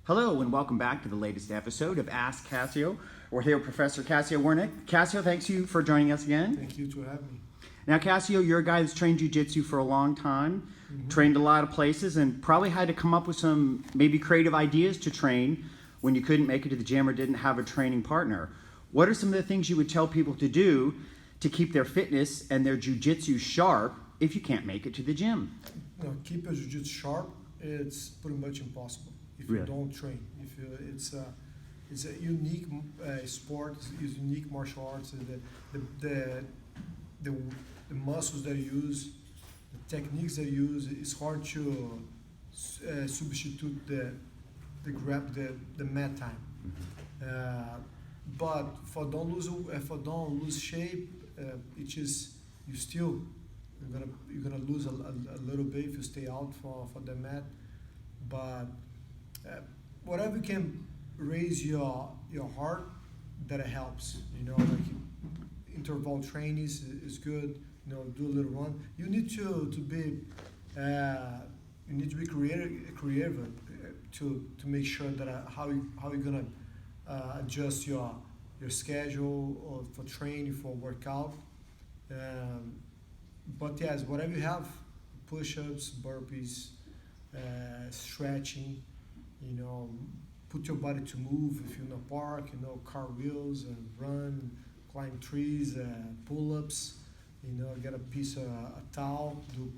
Hello and welcome back to the latest episode of Ask Cassio. We're here with Professor Cassio Wernick. Cassio, thanks you for joining us again. Thank you to have me. Now, Cassio, you're a guy that's trained jiu-jitsu for a long time, trained a lot of places, and probably had to come up with some maybe creative ideas to train when you couldn't make it to the gym or didn't have a training partner. What are some of the things you would tell people to do to keep their fitness and their jiu-jitsu sharp if you can't make it to the gym? Keep your jiu-jitsu sharp. It's pretty much impossible if you don't train. It's a unique sport. It's unique martial arts. The muscles that you use, the techniques that you use, it's hard to substitute the mat time. But for don't lose shape, you're gonna lose a little bit if you stay out for the mat. But whatever you can raise your heart, that it helps. Like interval training is good. Do a little run. You need to be creative to make sure that how you're gonna adjust your schedule or for training, for workout. But yes, whatever you have, push-ups, burpees, stretching, put your body to move. If you're in a park, car wheels and run, climb trees, pull-ups, get a piece of a towel, do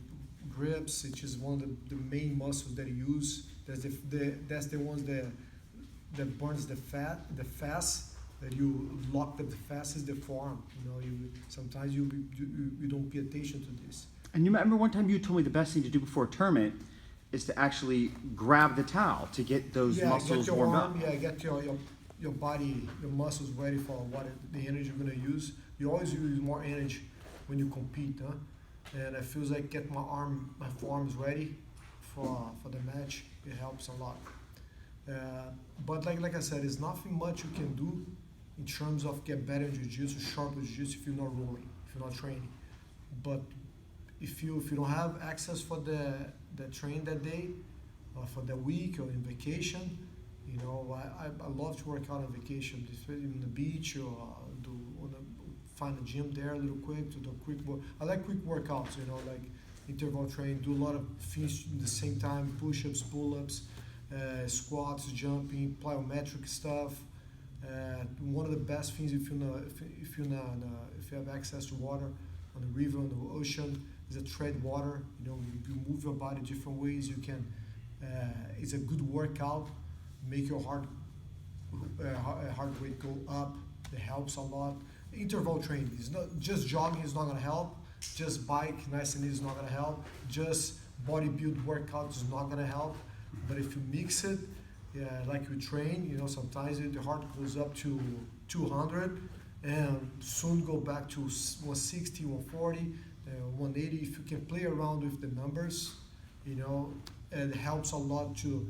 grips, which is one of the main muscles that you use. That's the ones that burns the fast, that you lock up the fastest, the forearm. Sometimes you don't pay attention to this. And you remember one time you told me the best thing to do before a tournament is to actually grab the towel to get those muscles warmed up. Yeah, get your body, your muscles ready for the energy you're gonna use. You always use more energy when you compete, huh? And it feels like get my forearms ready for the match. It helps a lot. But like I said, there's nothing much you can do in terms of get better in jiu-jitsu, sharp with jiu-jitsu if you're not rolling, if you're not training. But if you don't have access for the train that day, or for the week, or in vacation, I love to work out on vacation, in the beach, or find a gym there a little quick to do quick work. I like quick workouts, like interval training, do a lot of things at the same time, push-ups, pull-ups, squats, jumping, plyometric stuff. One of the best things if you have access to water on the river, on the ocean, is a tread water. You move your body different ways. You can. It's a good workout. Make your heart rate go up. It helps a lot. Interval training is not just jogging is not gonna help. Just bike nice and easy is not gonna help. Just bodybuild workout is not gonna help. But if you mix it, like you train, sometimes the heart goes up to 200 and soon go back to 160, 140, 180. If you can play around with the numbers, it helps a lot to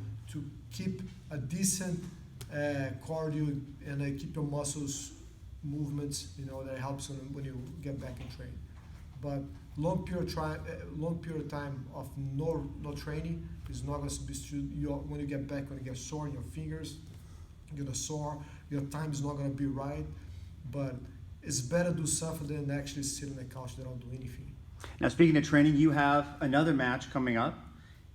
keep a decent cardio and keep your muscles movements, that helps when you get back in train. But long period of time of no training is not going to substitute when you get back, when you get sore in your fingers, you're gonna sore, your time is not going to be right. But it's better to do something than actually sit on the couch and don't do anything. Now, speaking of training, you have another match coming up.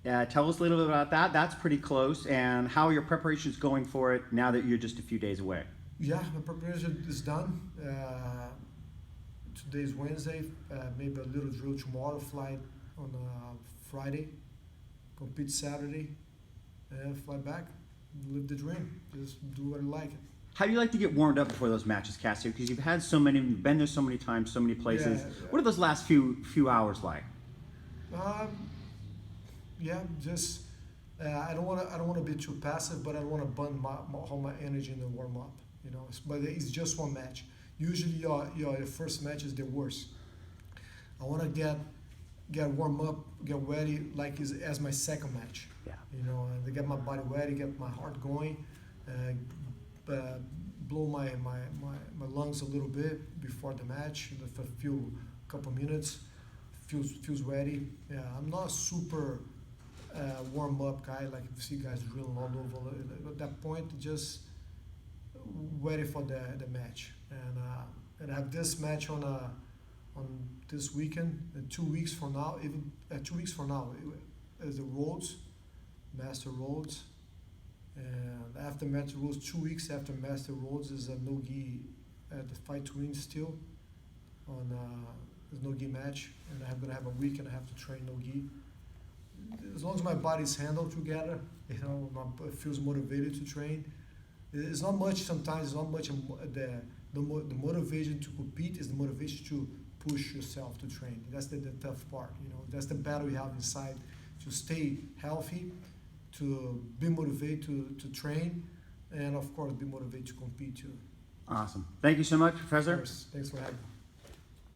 Tell us a little bit about that. That's pretty close, and how are your preparations going for it now that you're just a few days away? Yeah, my preparation is done. Today's Wednesday, maybe a little drill tomorrow, fly on Friday, compete Saturday, and fly back, live the dream, just do what I like. How do you like to get warmed up before those matches, Cassio? Because you've been there so many times, so many places. Yeah. What are those last few hours like? Just I don't want to be too passive, but I don't want to burn all my energy in the warm up. But it's just one match. Usually your first match is the worst. I want to get warm up, get ready like as my second match. Yeah. And get my body ready, get my heart going, blow my lungs a little bit before the match, for a couple minutes. Feels ready. I'm not super warm up guy, like you see guys drilling all over. that point, just ready for the match. And I have this match on this weekend, and 2 weeks from now, even 2 weeks from now, is the Rhodes, Master Rhodes. And after Master Rhodes, 2 weeks after Master Rhodes is a no-gi at the Fight to Win still on the no-gi match, and I'm gonna have a week and I have to train no-gi. As long as my body's handled together, you know, it feels motivated to train. It's not much sometimes. It's not much the motivation to compete is the motivation to push yourself to train. That's the tough part. You know, that's the battle you have inside to stay healthy, to be motivated to train, and of course be motivated to compete too. Awesome. Thank you so much, Professor. Thanks for having me.